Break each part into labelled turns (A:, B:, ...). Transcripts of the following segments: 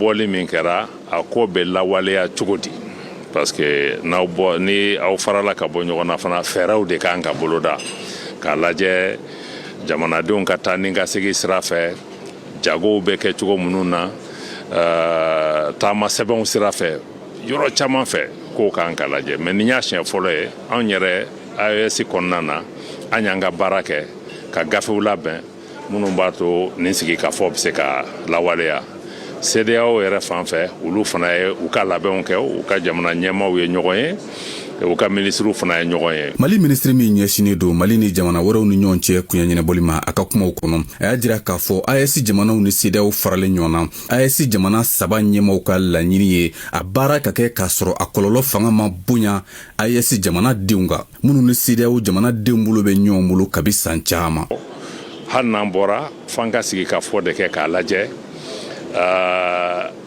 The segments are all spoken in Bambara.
A: bɔli min kɛra a ko bɛ lawaleya cogo di parce que ni aw farala ka bɔ ɲɔgɔn na fana fɛɛrɛw de kan ka boloda k'a lajɛ jamanadenw ka taa ni ka segin sira fɛ jagow bɛ kɛ cogo minnu na taama sɛbɛnw sira fɛ yɔrɔ caman fɛ k'o kan ka lajɛ mais nin y'a siɲɛ fɔlɔ ye anw yɛrɛ AES kɔnɔna na an y'an ka baara kɛ ka gafew labɛn minnu b'a to nin sigikafɔ bɛ se ka lawaleya CEDEAO yɛrɛ fan fɛ olu fana ye u ka labɛnw kɛ u ka jamana ɲɛmaaw ye ɲɔgɔn ye u ka ministres fana ye ɲɔgɔn ye.
B: Mali ministre min ɲɛsinnen don Mali ni jamana wɛrɛw ni ɲɔgɔn cɛ kunya ɲɛnabɔli ma a ka kumaw kɔnɔ a y'a jira k'a fɔ AES jamanaw ni CEDEAO faralen ɲɔgɔn na AES jamana 3 ɲɛmaaw ka laɲini ye a baara ka kɛ k'a sɔrɔ a kɔlɔlɔ fanga ma bonya AES jamana denw kan minnu ni CEDEAO jamana denw bolo bɛ ɲɔgɔn bolo kabi san caman.
A: Hali n'an bɔra f'an ka sigi ka fɔ de kɛ k'a lajɛ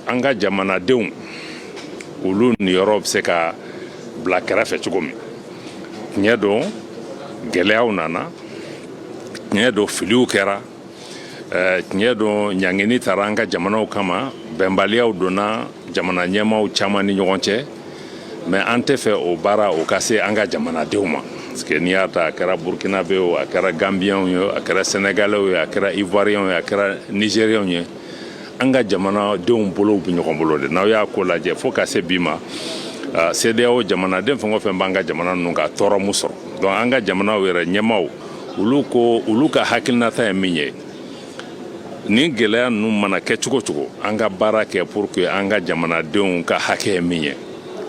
A: an ka jamanadenw olu niyɔrɔ bɛ se ka bila kɛrɛfɛ cogo min tiɲɛ don gɛlɛyaw nana tiɲɛ don filiw kɛra tiɲɛ don ɲangini taara an ka jamanaw kama bɛnbaliyaw donna jamana ɲɛmaaw caman ni ɲɔgɔn cɛ mais an tɛ fɛ o baara o ka se an ka jamanadenw ma parce que n'i y'a ta a kɛra burkinabé o a kɛra gambiyɛnw ye a kɛra sénégalais ye a kɛra ivoiriyɛnw ye a kɛra nigériyɛnw ye an ka jamanadenw bolow bɛ ɲɔgɔn bolo de n'aw y'a ko lajɛ fo ka se bi ma CEDEAO jamanaden fɛn o fɛn b'an ka jamana ninnu ka tɔɔrɔ mun sɔrɔ donc an ka jamanaw yɛrɛ ɲɛmaaw olu ka hakilinata ye min ye nin gɛlɛya ninnu mana kɛ cogo cogo an ka baara kɛ pour que an ka jamanadenw ka hakɛ ye min ye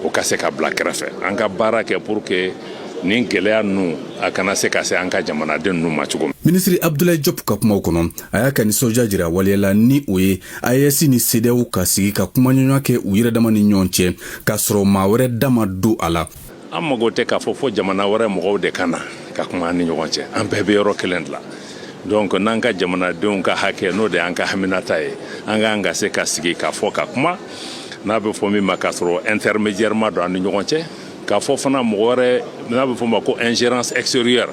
A: o ka se ka bila kɛrɛfɛ an ka baara kɛ pour que nin gɛlɛya ninnu a kana se ka se an ka jamanaden ninnu ma cogo min.
B: Ministre Abdoulaye Diop ka kumaw kɔnɔ a y'a ka nisɔndiya jira waliyala ni o ye AES ni CEDEAO ka sigi ka kumaɲɔgɔnya kɛ u yɛrɛ dama ni ɲɔgɔn cɛ k'a sɔrɔ maa wɛrɛ da ma don a la.
A: An mago tɛ k'a fɔ jamana wɛrɛ mɔgɔw de ka na ka kuma an ni ɲɔgɔn cɛ an bɛɛ bɛ yɔrɔ kelen de la donc n'an ka jamanadenw ka hakɛ n'o de y'an ka haminata ye an k'an ka se ka sigi ka fɔ ka kuma n'a bɛ fɔ min ma k'a sɔrɔ intermédiaire ma don an ni ɲɔgɔn cɛ k'a fɔ fana mɔgɔ wɛrɛ n'a bɛ fɔ ma ko ingérence extérieure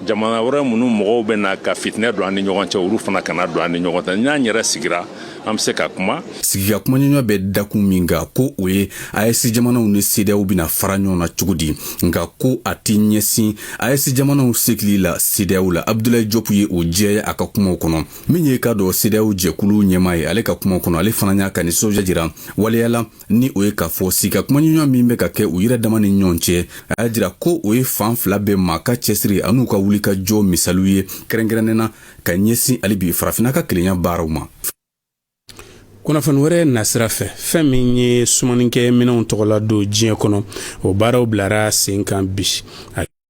A: jamana wɛrɛ minnu mɔgɔw bɛ na ka fitinɛ don an ni ɲɔgɔn cɛ olu fana kana don an ni ɲɔgɔn cɛ n'an yɛrɛ sigira an bɛ se ka kuma.
B: Sigi ka kumaɲɔgɔnya bɛ dakun min kan ko o ye AES jamanaw ni CEDEAO bɛna fara ɲɔgɔn na cogo di nka ko a tɛ ɲɛsin AES jamanaw segili la CEDEAO la Abdoulaye Diop ye o jɛya a ka kumaw kɔnɔ min ye ka dɔn CEDEAO jɛkulu ɲɛmaa ye ale ka kumaw kɔnɔ ale fana y'a ka nisɔndiya jira waliyala ni o ye k'a fɔ sigi ka kumaɲɔgɔnya min bɛ ka kɛ u yɛrɛ dama ni ɲɔgɔn cɛ a y'a jira ko o ye fan fila bɛɛ maa ka cɛsiri an'u ka wuli ka jɔ misaliw ye kɛrɛnkɛrɛnnena ka ɲɛsin hali bi farafinna ka kelenya baaraw ma.
C: Kunnafoni wɛrɛ nasira fɛ fɛn min ye sumanikɛ minɛnw tɔgɔla don diɲɛ kɔnɔ o baaraw bilara sen kan bi a